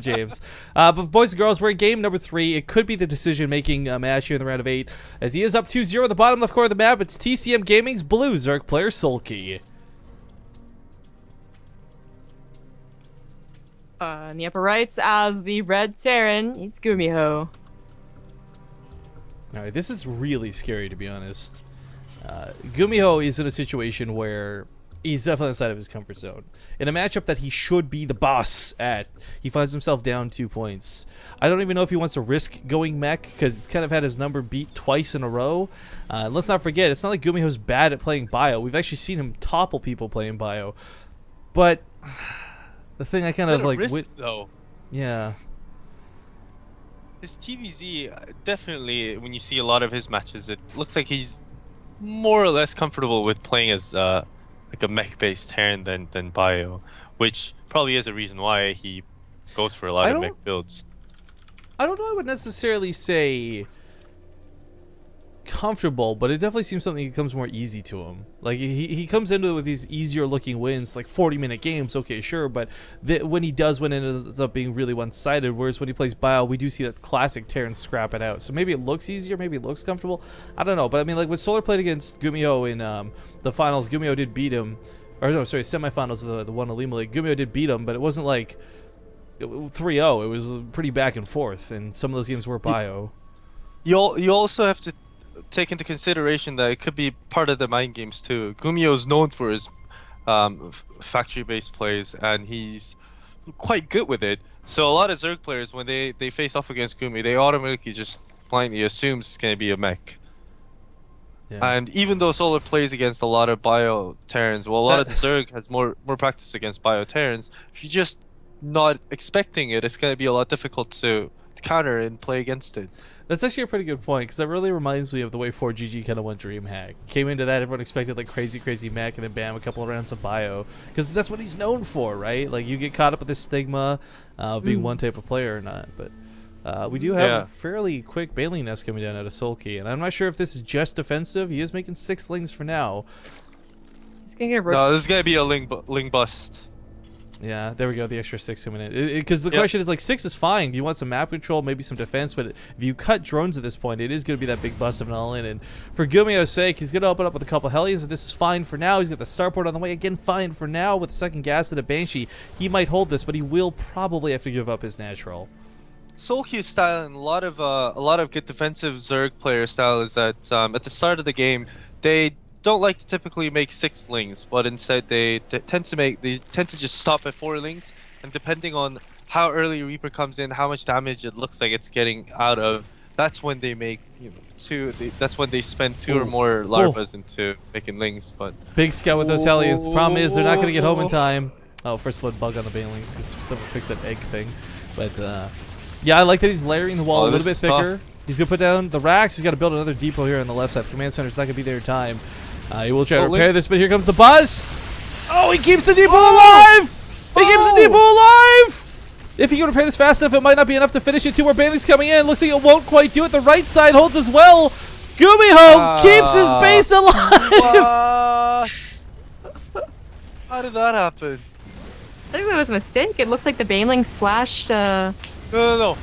James. But boys and girls, we're in game number 3. It could be the decision-making match here in the round of 8, as he is up 2-0 at the bottom left corner of the map. It's TCM Gaming's blue Zerg player, Soulkey. In the upper right, as the red Terran, it's Gumiho. Alright, this is really scary, to be honest. Gumiho is in a situation where he's definitely outside of his comfort zone. In a matchup that he should be the boss at, he finds himself down 2 points. I don't even know if he wants to risk going mech, because he's kind of had his number beat twice in a row. Let's not forget, it's not like Gumiho's bad at playing bio. We've actually seen him topple people playing bio. But the thing I kind of like... though. Yeah. His TVZ, definitely, when you see a lot of his matches, it looks like he's more or less comfortable with playing as like a mech-based Terran than bio, which probably is a reason why he goes for a lot of mech builds. I don't know I would necessarily say comfortable, but it definitely seems something that comes more easy to him. Like, he comes into it with these easier looking wins, like 40-minute games, okay, sure, but when he does win, it ends up being really one-sided, whereas when he plays bio, we do see that classic Terran scrap it out. So maybe it looks easier, maybe it looks comfortable, I don't know, but I mean, like, when Solar played against Gumiho in the finals, Gumiho did beat him, or no, sorry, semifinals of the one Alima League, Gumiho did beat him, but it wasn't like 3-0, it was pretty back and forth, and some of those games were bio. You also have to take into consideration that it could be part of the mind games too. Gumiho is known for his factory-based plays, and he's quite good with it. So a lot of Zerg players, when they face off against Gumi, they automatically just blindly assume it's going to be a mech. Yeah. And even though Solar plays against a lot of bio Terrans, well, a lot of the Zerg has more practice against bio Terrans. If you're just not expecting it, it's going to be a lot difficult to counter and play against it. That's actually a pretty good point, because that really reminds me of the way 4GG kind of went DreamHack. Came into that, everyone expected like crazy mech, and then bam, a couple of rounds of bio, because that's what he's known for, right? Like, you get caught up with this stigma of being one type of player or not. But we do have a fairly quick Bailey nest coming down out of Soulkey, and I'm not sure if this is just defensive. He is making 6 lings for now. He's gonna get no, this is gonna be a ling bust. Yeah, there we go, the extra 6 coming in. Because the question is, like, 6 is fine. You want some map control, maybe some defense, but if you cut drones at this point, it is going to be that big bust of an all-in. And for Gumiho's sake, he's going to open up with a couple Hellions, and this is fine for now. He's got the starport on the way. Again, fine for now with the second gas and a Banshee. He might hold this, but he will probably have to give up his natural. Soulkey's style and a lot of good defensive Zerg player style is that at the start of the game, they don't like to typically make 6 lings, but instead they tend to just stop at 4 lings, and depending on how early Reaper comes in, how much damage it looks like it's getting out of, that's when they make, you know, 2. That's when they spend 2 or more larvas into making lings. But big scout with those Hellions. Problem is, they're not going to get home in time. Oh, first blood bug on the Banelings because someone fixed that egg thing. But yeah, I like that he's layering the wall a little bit thicker. He's going to put down the racks. He's got to build another depot here on the left side. Command center's not going to be there in time. He will try to repair this, but here comes the buzz. Oh, he keeps the depot alive! He keeps the depot alive! If he can repair this fast enough, it might not be enough to finish it. 2 more Bailey's coming in. Looks like it won't quite do it. The right side holds as well. Gumiho keeps his base alive! How did that happen? I think that was a mistake. It looked like the Baneling splashed. No.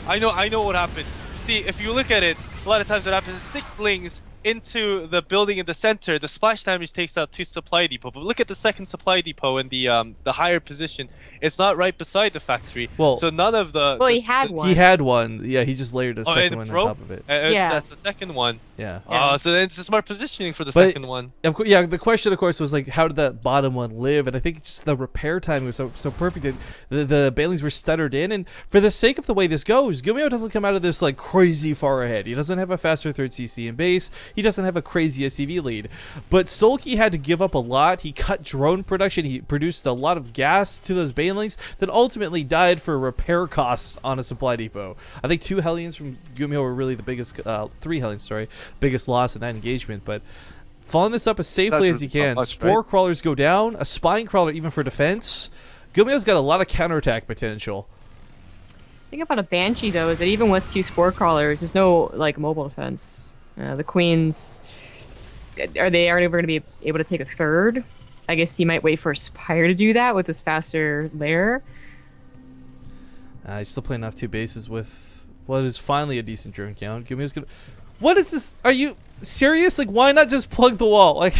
I know what happened. See, if you look at it, a lot of times what happens is 6 lings into the building in the center, the splash damage takes out 2 supply depot. But look at the second supply depot in the higher position. It's not right beside the factory. Well, so none of the. Well, he had one. He had one. Yeah, he just layered a second one on top of it. Yeah, that's the second one. Yeah. So then it's a smart positioning for the second one. Yeah, the question, of course, was like, how did that bottom one live? And I think just the repair timing was so perfect that the Bailings were stuttered in. And for the sake of the way this goes, Gumiho doesn't come out of this like crazy far ahead. He doesn't have a faster 3rd CC in base. He doesn't have a crazy SCV lead. But Soulkey had to give up a lot. He cut drone production. He produced a lot of gas to those Banelings that ultimately died for repair costs on a supply depot. I think 2 Hellions from Gumiho were really the biggest, 3 Hellions, sorry, biggest loss in that engagement. But following this up as safely as he can. Spore crawlers go down. A spine crawler even for defense. Gumiho's got a lot of counterattack potential. The thing about a Banshee, though, is that even with 2 spore crawlers, there's no like mobile defense. The Queens, are they ever going to be able to take a 3rd? I guess he might wait for Spire to do that with his faster lair. He's still playing off 2 bases with what is finally a decent drone count. Gumiho's gonna. What is this? Are you serious? Like, why not just plug the wall? Like,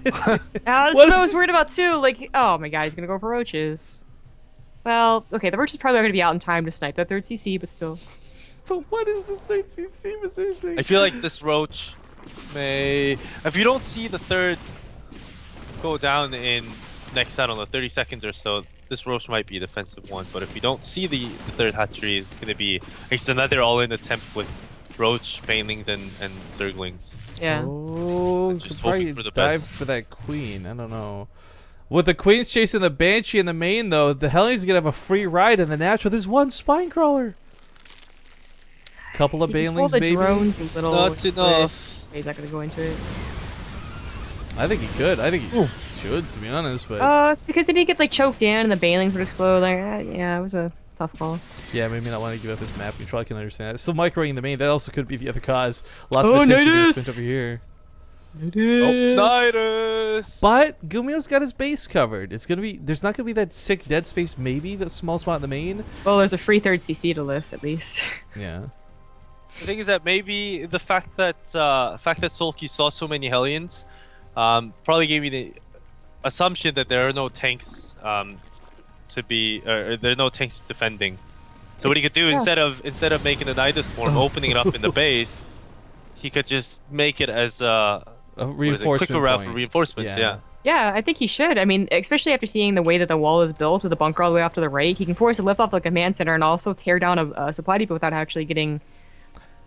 That's what I was worried about too. Like, oh my god, he's gonna go for roaches. Well, okay, the roaches probably are gonna be out in time to snipe that 3rd CC, but still. But what is this 3rd CC positioning? I feel like this roach may, if you don't see the 3rd go down in next, I don't know, 30 seconds or so, this roach might be a defensive one. But if you don't see the 3rd hatchery, it's gonna be it's another all-in attempt with roach, banelings, and zerglings. Yeah. Oh, Just probably hoping for the dive best. for that queen. I don't know. With the queens chasing the banshee in the main, though, the Hellions gonna have a free ride in the natural. There's 1 spine crawler. Couple of banelings, the maybe. drones a little. Not enough. He's not gonna go into it. I think he could. I think he should, to be honest. But Because then he'd get like choked in and the banelings would explode. Like, yeah, it was a tough call. yeah, maybe not want to give up his map control. I can understand that. Still microing the main. That also could be the other cause. Lots Oh, of attention being Nidus! spent over here. Nidus! But Gumio's got his base covered. It's gonna be. There's not gonna be that sick dead space. Maybe that small spot in the main. Well, there's a free 3rd CC to lift at least. Yeah. The thing is that maybe the fact that Soulkey saw so many Hellions, probably gave me the assumption that there are no tanks to be, or there are no tanks defending. So what he could do instead of making the Nidus form, opening it up in the base, he could just make it as a reinforcement quicker route point. for reinforcements. Yeah. Yeah, I think he should. I mean, especially after seeing the way that the wall is built with the bunker all the way off to the right, he can force a lift off like a man center and also tear down a supply depot without actually getting.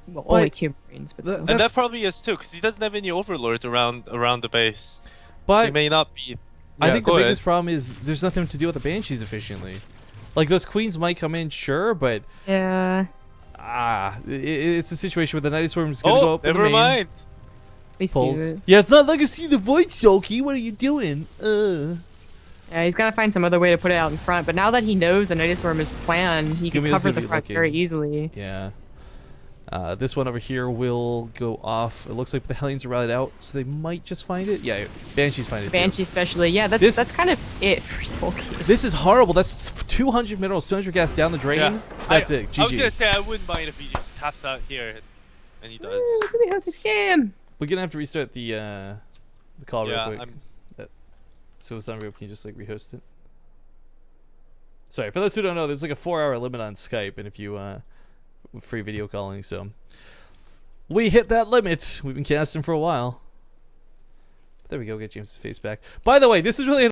Well, only 2 Marines, but still. And that probably is too, because he doesn't have any overlords around the base. But He may not be. I think the go ahead. biggest problem is there's nothing to do with the banshees efficiently. Like those queens might come in, sure, but Yeah. it's a situation where the Night Swarm's gonna go up in the never main. mind. We see Pulls. it. Yeah, it's not like I see the void, Soulkey. What are you doing? Yeah, he's gotta find some other way to put it out in front. But now that he knows the Night Swarm is the plan, he can Gumiho's cover gonna the be front looking. very easily. Yeah. This one over here will go off. It looks like the Hellions are rallied out, so they might just find it. Yeah, Banshees find it Banshee especially. Yeah, that's kind of it for Soulkey. too. This is horrible. That's 200 minerals, 200 gas down the drain. Yeah. That's I it. was gonna GG. say I wouldn't mind if he just taps out here, and he does. Gumiho takes game. We're gonna have to restart the call Yeah, real quick. So it's not real. Can you just like rehost it? Sorry, for those who don't know, there's like a 4-hour limit on Skype, and if you free video calling, so we hit that limit. We've been casting for a while. There we go. Get James's face back. By the way, this is really